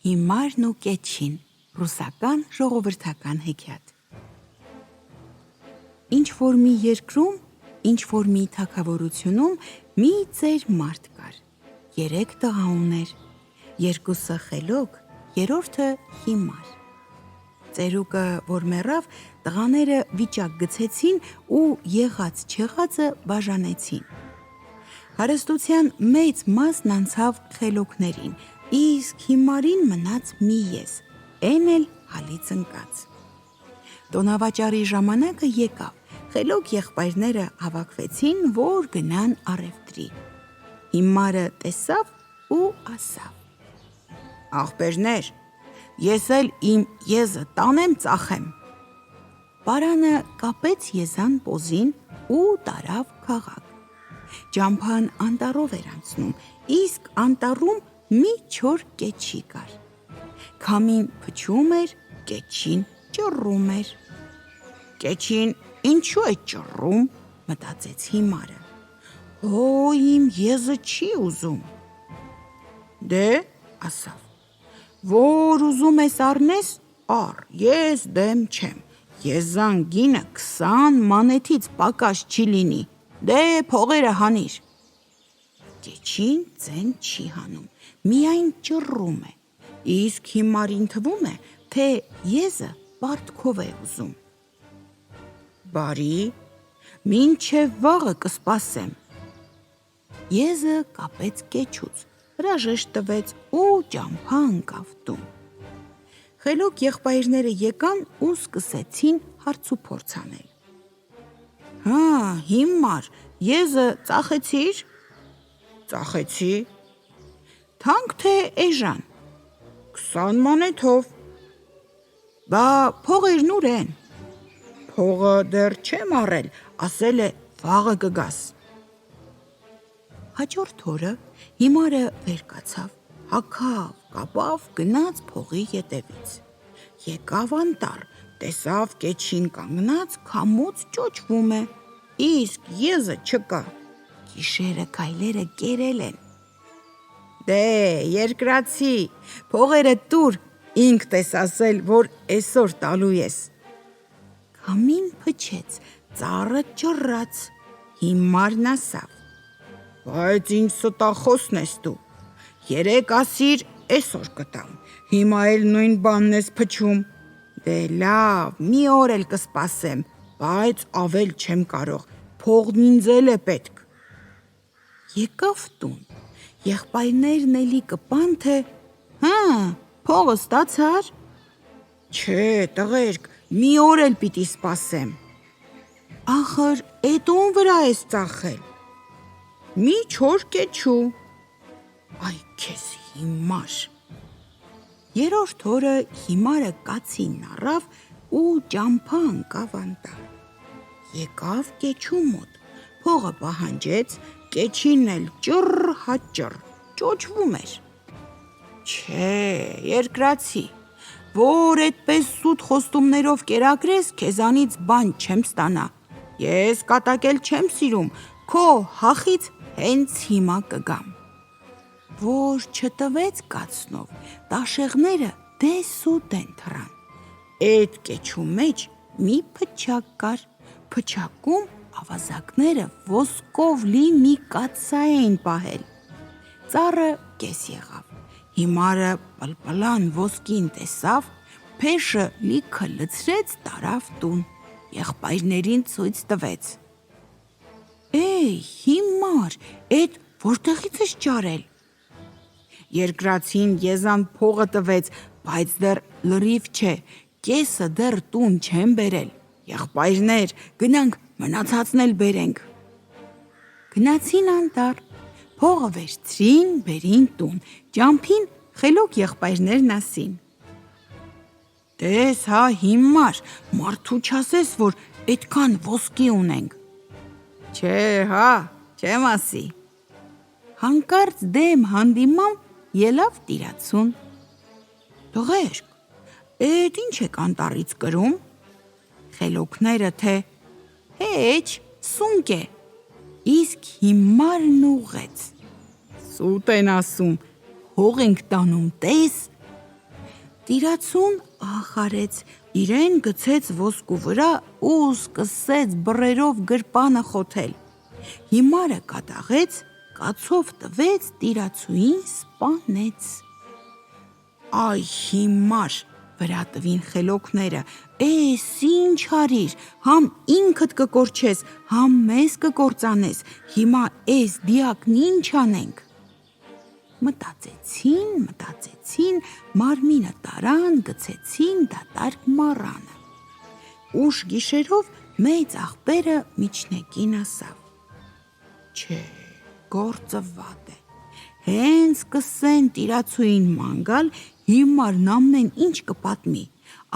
Հիմարն ու կեչին, ռուսական ժողովրդական հեքիաթ։ Ինչ-որ մի երկրում, ինչ-որ մի թագավորությունում մի ծեր մարդ կար, 3 տղա ուներ, 2-ը խելոք, երրորդը հիմար։ Ծերուկը, որ մեռավ, տղաները վիճակ գցեցին ու եղած-չեղածը բաժանեցին։ Հարստության մեծ մասն անցավ խելոքներին, իսկ հիմարին մնաց մի ես, էն էլ հալից ընկած։ Տոնավաճառի ժամանակը եկավ, խելոք եղբայրները հավաքվեցին, որ գնան առևտրի։ Հիմարը տեսավ ու ասավ. «Ախպերներ, ես էլ իմ եզը տանեմ ծախեմ»։ Պարանը կապեց եզան պոզին ու տարավ քաղաք։ Ճամփան անտառով էր անցնում, իսկ անտառում մի չոր կեչի կար։ Քամին փչում էր, կեչին ճռռում էր։ «Կեչին ինչու է ճռռում», մտածեց հիմարը։ «Հո իմ եզը չի ուզում»։ «Դե», ասավ, «որ ուզում ես առնես, առ, ես դեմ չեմ, եզան գինը 20 մանեթից պակաս չի լինի, դե փողերը հանիր»։ Կեչին ձեն չի հանում, միայն ճռռում է, իսկ հիմարին թվում է, թե եզը պարտքով է ուզում։ «Բարի, մինչև վաղը կսպասեմ»։ Եզը կապեց կեչուց, հրաժեշտ տվեց ու ճամփա ընկավ տուն։ Խելոք եղբայրները եկան ու սկսեցին հարցուփորձ անել։ «Հա, հիմար, եզը ծախեցի՞ր»։ «Ծախեցի»։ «Թանկ թե էժան»։ «20 մանեթով»։ «Բա փողերն ուր են»։ «Փողը դեռ չեմ առել, ասել է վաղը կգաս»։ Հաջորդ օրը հիմարը վեր կացավ, հագավ, կապավ, գնաց փողի ետևից։ Եկավ անտառ, տեսավ կեչին կանգնած քամուց ճոճվում է, իսկ եզը չկա։ Գիշերը գայլերը կերել են։ «Դե, երկրացի, փողերը տուր, ինքդ ես ասել, որ էսօր տալու ես»։ Քամին փչեց, ծառը ճռռաց, հիմարն ասավ. «Բայց ինչ ստախոսն ես դու, երեկ ասիր էսօր կտամ, հիմա էլ նույն բանն ես փչում։ Դե լավ, մի օր էլ կսպասեմ, բայց ավել չեմ կարող, փողն ինձ էլ է պետք»։ Եկավ տուն, եղբայրներն էլի կպան, թե «Հը, փողը ստացա՞ր»։ «Չէ, տղերք, մի օր էլ պիտի սպասեմ»։ «Ախր էդ ում վրա ես ծախել»։ «Մի չոր կեչու»։ «Այ քեզ հիմար»։ Երրորդ օրը հիմարը կացին առավ ու ճամփա ընկավ անտառ։ Եկավ կեչու մոտ, փողը պահանջեց, կեչին էլ ճռ հա ճռ, ճոճվում էր։ «Չէ, երկրացի, որ էդպես սուտ խոստումներով կերակրես, քեզանից բան չեմ ստանա, ես կատակել չեմ սիրում, քո հախից հենց հիմա կգամ»։ Որ չտվեց կացնով, տաշեղները դես-ու-դեն թռան։ Էդ կեչու մեջ մի փչակ կար, փչակում ավազակները ոսկով լի մի կաթսա էին պահել։ Ծառը կես եղավ, հիմարը պլպլան ոսկին տեսավ, փեշը լիքը լցրեց, տարավ տուն, եղբայրներին ցույց տվեց։ «Էй, հիմար, էդ որտեղից ես ճարել»։ Երկրացին եզան փողը տվեց, բայց դեռ լրիվ չէ, կեսը դեռ տուն չեմ բերել, եղբայրներ, գնանք մնացածն էլ բերենք։ Գնացին անտառ, փողը վերցրին, բերին տուն, ճամփին խելոք եղբայրներն ասին. «Տես հա հիմար, մարդու չասես, որ էդքան ոսկի ունենք»։ «Չէ հա, չեմ ասի»։ Հանկարծ դեմ հանդիման ելավ տիրացուն։ «Տղերք, էդ ինչ եք անտառից կրում»։ Խելոքները թե «Հեչ, սունկ է»։ Իսկ հիմարն ուղղեց. «Սուտ են ասում, հող ենք տանում, տես»։ Տիրացուն ախարեց, իրեն գցեց ոսկու վրա ու սկսեց բռերով գրպանը խոթել։ Հիմարը կատաղեց, կացով տվեց, տիրացուին սպանեց։ Այ հիմար, վրա տվին խելոքները, էս ինչ արիր, համ ինքդ կկորչես, համ մեզ կկործանես, հիմա էս դիակն ինչ անենք։ Մտածեցին, մարմինը տարան, գցեցին դատարկ մառանը։ Ուշ գիշերով մեծ աղբերը միջնեկին ասավ. Չէ, գործը վատ է, հենց կսեն տիրացուին ման գալ, հիմարն ամեն ինչ կպատմի,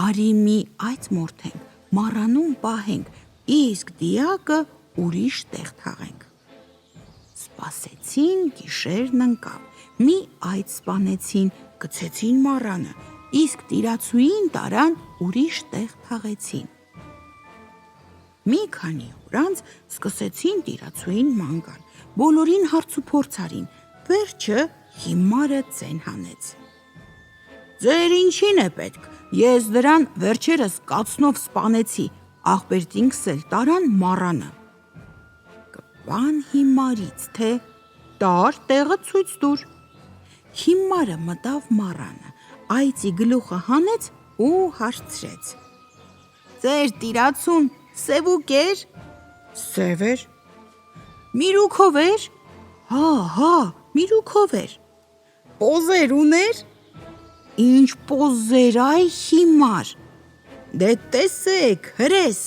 արի մի այծ մորթենք, մառանում պահենք, իսկ դիակը ուրիշ տեղ թաղենք։ Սպասեցին, գիշերն ընկավ, մի այծ սպանեցին, գցեցին մառանը, իսկ տիրացուին տարան ուրիշ տեղ թաղեցին։ Մի քանի օր անց սկսեցին տիրացուին ման գալ, բոլորին հարցուփորձ արին, վերջը հիմարը ձեն հանեց։ Ձեր ինչին է պետք, ես դրան վերջերս կացնով սպանեցի, աղբերտինքս էլ տարան մառանը։ Կպան հիմարից, թե տար տեղը ցույց տուր։ Հիմարը մտավ մառանը, այծի գլուխը հանեց ու հարցրեց. Ձեր տիրացուն սևուկ էր։ Սև էր։ Միրուքով էր։ Հա, միրուքով էր։ Պոզեր ուներ։ Ինչ պոզեր, այ հիմար։ Դե տեսեք, հրես։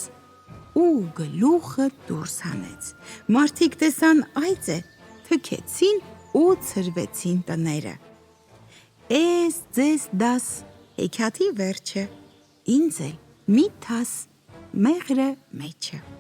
Ու գլուխը դուրս հանեց։ Մարդիկ տեսան այծ է, թքեցին ու ցրվեցին տները։ Էս ձեզ դաս, հեքիաթի վերջը, ինձ էլ մի թաս, մեղրը մեջը։